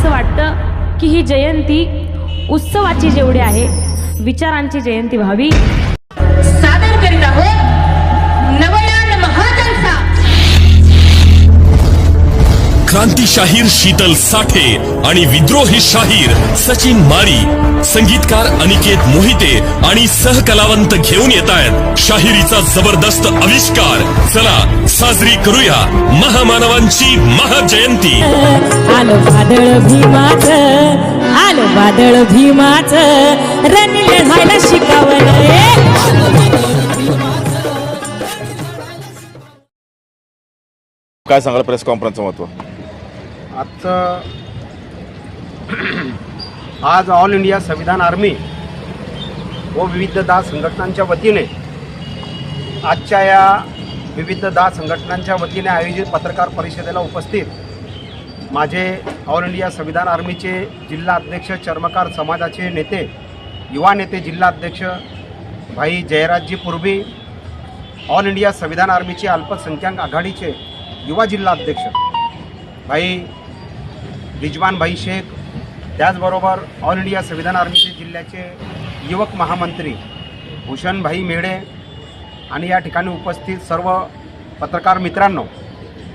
असं वाटतं की ही जयंती उत्सवाची जेवढी आहे विचारांची जयंती व्हावी। सादर करीत आहोत नवयान महाजनसा। क्रांती शाहीर शीतल साठे आणि विद्रोही शाहीर सचिन मारी, संगीतकार अनिकेत मोहिते आणि सहकलावंत घेऊन येतायत शाहिरीचा जबरदस्त आविष्कार। चला साजरी करूया महामानवांची महाजयंती। आलं वादळ भीमाचं, आलं वादळ भीमाचं, रणिले व्हायला शिकावलं। काय सांगाल प्रेस कॉन्फरन्सचं महत्त्व? आज ऑल इंडिया संविधान आर्मी व विविध दहा संघटनांच्या वतीने आजच्या या विविध दहा संघटनांच्या वतीने आयोजित पत्रकार परिषदेला उपस्थित माझे ऑल इंडिया संविधान आर्मीचे जिल्हा अध्यक्ष, चर्मकार समाजाचे नेते, युवा नेते, जिल्हा अध्यक्ष भाई जयराजजी पूर्वी, ऑल इंडिया संविधान आर्मीचे अल्पसंख्याक आघाडीचे युवा जिल्हा अध्यक्ष भाई रिजवान भाई शेख, त्याचबरोबर ऑल इंडिया संविधान आर्मीचे जिल्ह्याचे युवक महामंत्री भूषण भाई मेढे आणि या ठिकाणी उपस्थित सर्व पत्रकार मित्रांनो,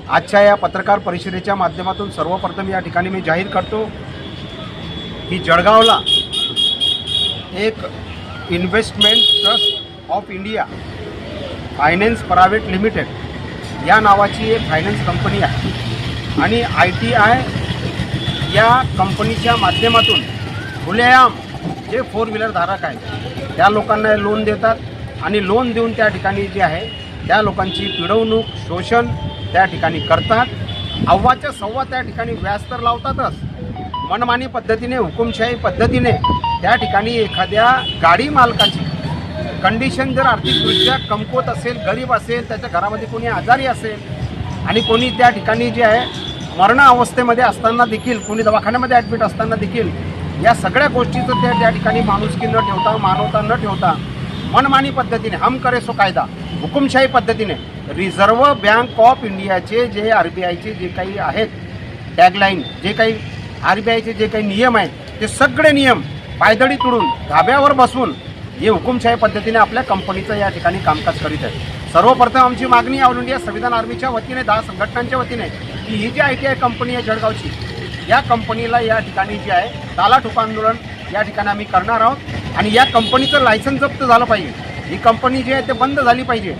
आजच्या या पत्रकार परिषदेच्या माध्यमातून सर्वप्रथम या ठिकाणी मी जाहीर करतो की जळगावला एक investment trust of India finance private limited या नावाची एक फायनान्स कंपनी आहे आणि ITI या कंपनीच्या माध्यमातून खुलेआम जे 4 व्हीलर धारक आहेत त्या लोकांना लोन देतात आणि लोन देऊन त्या ठिकाणी जे आहे त्या लोकांची पिळवणूक, शोषण त्या ठिकाणी करतात। अव्वाच्या सव्वा त्या ठिकाणी व्याज तर लावतातच, मनमानी पद्धतीने, हुकुमशाही पद्धतीने त्या ठिकाणी एखाद्या गाडी मालकाची कंडिशन जर आर्थिकदृष्ट्या कमकुवत असेल, गरीब असेल, त्याच्या घरामध्ये कोणी आजारी असेल आणि कोणी त्या ठिकाणी जे आहे मरण अवस्थेमध्ये असताना देखील, कोणी दवाखान्यामध्ये ॲडमिट असताना देखील या सगळ्या गोष्टीचं त्या ठिकाणी माणुसकी न ठेवता, मानवता न ठेवता मनमानी पद्धतीने हम करे सो कायदा, हुकुमशाही पद्धतीने रिझर्व्ह बँक ऑफ इंडियाचे जे RBIचे जे काही आहेत टॅगलाईन, जे काही RBIचे जे काही नियम आहेत ते सगळे नियम पायदळी तोडून धाब्यावर बसून हे हुकुमशाही पद्धतीने आपल्या कंपनीचं या ठिकाणी कामकाज करीत आहे। सर्वप्रथम आमची मागणी ऑल इंडिया संविधान आर्मीच्या वतीने 10 संघटनांच्या वतीने की ही जी ITI कंपनी आहे जळगावची, या कंपनीला या ठिकाणी जे आहे तालाठोक आंदोलन या ठिकाणी आम्ही करणार आहोत आणि या कंपनीचं लायसन्स जप्त झालं पाहिजे। ही कंपनी जी आहे ते बंद झाली पाहिजे,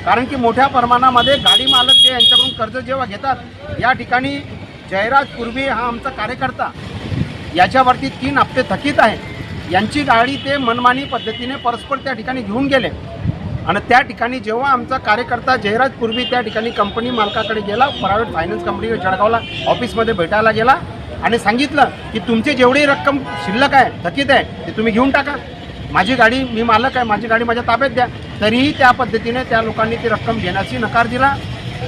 कारण की मोठ्या प्रमाणामध्ये गाडी मालक जे यांच्याकडून कर्ज जेव्हा घेतात, या ठिकाणी जयराज पूर्वी हा आमचा कार्यकर्ता याच्यावरती 3 हप्ते थकीत आहे, यांची गाडी ते मनमानी पद्धतीने परस्पर त्या ठिकाणी घेऊन गेले आणि त्या ठिकाणी जेव्हा आमचा कार्यकर्ता जयराज पूर्वी त्या ठिकाणी कंपनी मालकाकडे गेला, प्रायव्हेट फायनान्स कंपनी जळगावला ऑफिसमध्ये भेटायला गेला आणि सांगितलं की तुमची जेवढी रक्कम शिल्लक आहे, थकीत आहे, ते तुम्ही घेऊन टाका, माझी गाडी, मी मालक आहे, माझी गाडी माझ्या ताब्यात द्या। तरीही त्या पद्धतीने त्या लोकांनी ती रक्कम घेण्याची नकार दिला।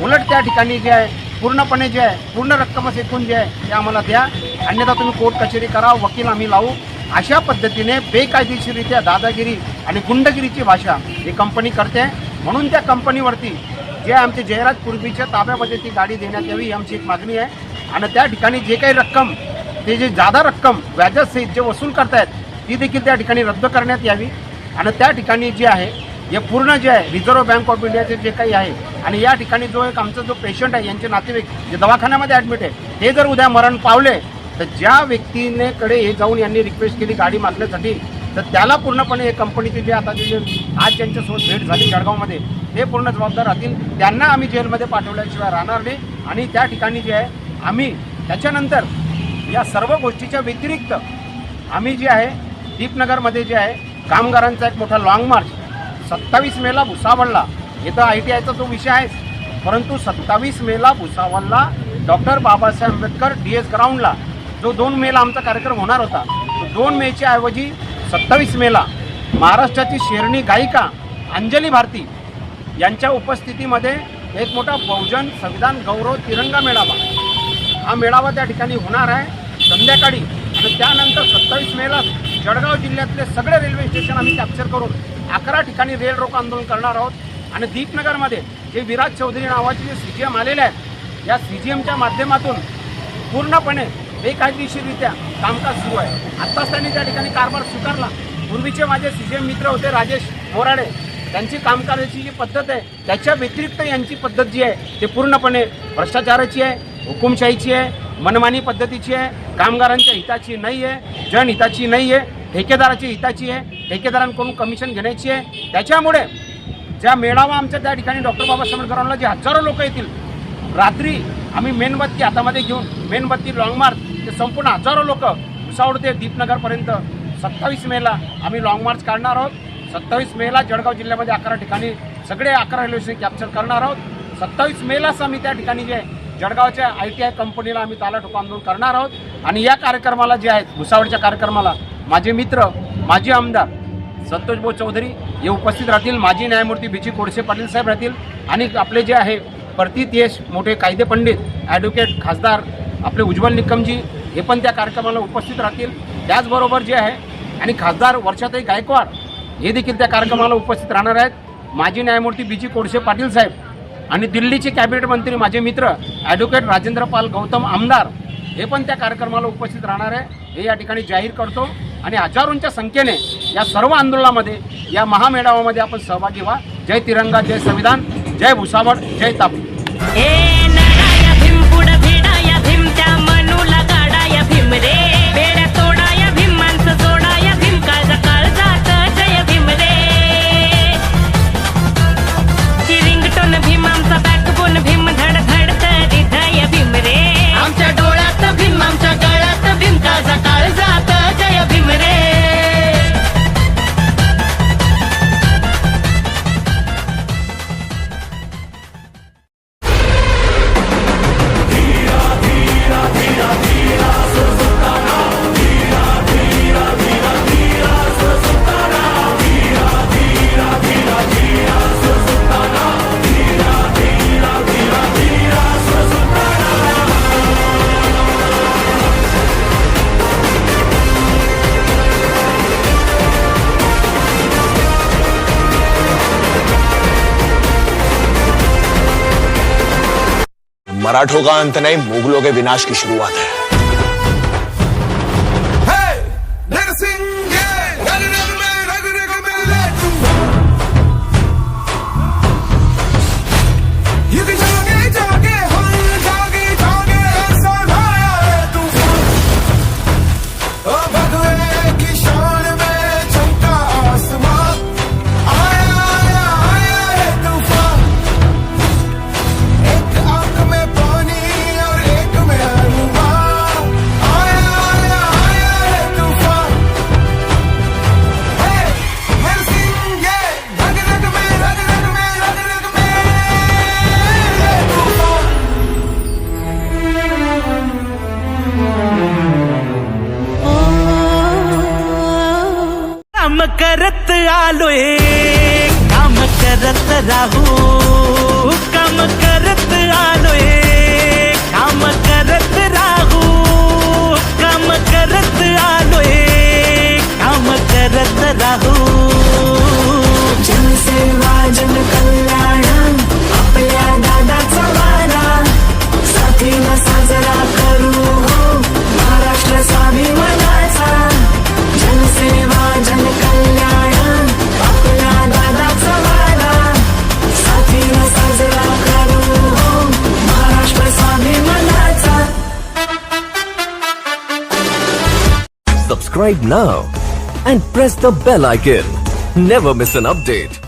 उलट त्या ठिकाणी जे आहे पूर्णपणे जे आहे पूर्ण रक्कमच एकूण जे आहे ते आम्हाला द्या, अन्यथा तुम्ही कोर्ट कचेरी करा, वकील आम्ही लावू, अशा पद्धतीने बेकायदेशीररित्या दादागिरी आणि गुंडगिरीची भाषा ही कंपनी करते। म्हणून त्या कंपनीवरती जे आमचे जयराज पूर्वीच्या ताब्यामध्ये ती गाडी देण्यात यावी ही आमची एक मागणी आहे आणि त्या ठिकाणी जे काही रक्कम, ते जे जादा रक्कम व्याजासहित जे वसूल करतायत ती देखील त्या ठिकाणी रद्द करण्यात यावी आणि त्या ठिकाणी जे आहे हे पूर्ण जे आहे रिझर्व्ह बँक ऑफ इंडियाचे जे काही आहे आणि या ठिकाणी जो एक आमचा जो पेशंट आहे, यांचे नातेवाईक जे दवाखान्यामध्ये ॲडमिट आहे, ते जर उद्या मरण पावले तर ज्या व्यक्तीनेकडे हे जाऊन यांनी रिक्वेस्ट केली गाडी मागण्यासाठी, तर त्याला पूर्णपणे हे कंपनीचे जे आता जे आज ज्यांच्यासोबत भेट झाली जळगावमध्ये, ते पूर्ण जबाबदार राहतील। त्यांना आम्ही जेलमध्ये पाठवल्याशिवाय राहणार नाही आणि त्या ठिकाणी जे आहे आम्ही त्याच्यानंतर या सर्व गोष्टीच्या व्यतिरिक्त आम्ही जे आहे दीपनगरमध्ये जे आहे कामगारांचा एक मोठा लॉंग मार्च 27 मेला भुसावळला, इथं ITIचा जो विषय आहे, परंतु 27 मेला भुसावळला डॉक्टर बाबासाहेब आंबेडकर DS ग्राउंडला जो 2 मेला आमचा कार्यक्रम होणार होता, तो 2 मेच्या ऐवजी 27 मेला महाराष्ट्राची शेरणी गायिका अंजली भारती यांच्या उपस्थितीमध्ये एक मोठा बहुजन संविधान गौरव तिरंगा मेळावा, हा मेळावा त्या ठिकाणी होणार आहे संध्याकाळी आणि त्यानंतर 27 मेला जळगाव जिल्ह्यातले सगळे रेल्वे स्टेशन आम्ही कॅप्चर करून 11 ठिकाणी रेल रोको आंदोलन करणार आहोत आणि दीपनगरमध्ये जे विराज चौधरी नावाचे जे CGM आलेले आहेत, या CGMच्या माध्यमातून पूर्णपणे बेकायदेशीररित्या कामकाज सुरू आहे. आत्ताच त्यांनी त्या ठिकाणी कारभार स्वीकारला. पूर्वीचे माझे सीजेएम मित्र होते राजेश मोराडे, त्यांची कामकाजाची जी पद्धत आहे त्याच्या व्यतिरिक्त यांची पद्धत जी आहे ते पूर्णपणे भ्रष्टाचाराची आहे, हुकुमशाहीची आहे, मनमानी पद्धतीची आहे, कामगारांच्या हिताची नाही आहे, जनहिताची नाही आहे, ठेकेदाराची हिताची आहे, ठेकेदारांकडून कमिशन घेण्याची आहे. त्याच्यामुळे ज्या मेळावा आमच्या त्या ठिकाणी डॉक्टर बाबासाहेब आंबेडकरांना जे हजारो लोक येतील, रात्री आम्ही मेणबत्ती हातामध्ये घेऊन मेणबत्ती लॉंग मार्च ते संपूर्ण हजारो लोक भुसावळ ते दीपनगरपर्यंत 27 मेला आम्ही लॉंग मार्च काढणार आहोत. 27 मेला जळगाव जिल्ह्यामध्ये 11 ठिकाणी सगळे 11 रेल्वे स्टेशन कॅप्चर करणार आहोत. 27 मेलाच आम्ही त्या ठिकाणी जे जळगावच्या ITI कंपनीला आम्ही ताला ठोक आंदोलन करणार आहोत. आणि या कार्यक्रमाला जे आहेत भुसावळच्या कार्यक्रमाला माझे मित्र माजी आमदार संतोष भाऊ चौधरी हे उपस्थित राहतील, माजी न्यायमूर्ती BG कोळसे पाटील साहेब राहतील आणि आपले जे आहे प्रतीत यश मोठे कायदे पंडित ॲडव्होकेट खासदार आपले उज्ज्वल निकमजी हे पण त्या कार्यक्रमाला उपस्थित राहतील. त्याचबरोबर जे आहे आणि खासदार वर्षाताई गायकवाड हे देखील त्या कार्यक्रमाला उपस्थित राहणार आहेत. माजी न्यायमूर्ती BG कोळसे पाटील साहेब आणि दिल्लीचे कॅबिनेट मंत्री माझे मित्र ॲडव्होकेट राजेंद्र पाल गौतम आमदार हे पण त्या कार्यक्रमाला उपस्थित राहणार आहे हे या ठिकाणी जाहीर करतो. आणि हजारोंच्या संख्येने या सर्व आंदोलनामध्ये या महामेळाव्यामध्ये आपण सहभागी व्हा. जय तिरंगा, जय संविधान, जय भुसावळ, जय तापी. नडाया भीम पुढं भिडाया भीम त्या मनूला गाडाया भीम रे बेड्या तोडाया भीम माणसं जोडाया भीम काळ जात जय भीम रे रिंगटोन भीम आमचा बॅकबोन भीम धड धडत हृदय भीम रे आमच्या डोळ्यात भीम आमच्या गळ्यात भीम काळ जात जय भीम रे. मराठों का अंत नहीं, मुगलों के विनाश की शुरुआत है. काम करत आलोय, काम करत राहू, काम करत आलोय, काम करत राहू, काम करत आलोय, काम करत राहू. जनसेवा जन कल्याण आपल्या दादाचा वारा साथीला साजरा करू हो महाराष्ट्र स्वाभिमानाचा. जनसेवा जन कल्याण आपल्या दादाचा वारा साथीला साजरा करू हो Maharashtra स्वाभिमानाचा. Subscribe now and press the bell icon. Never miss an update.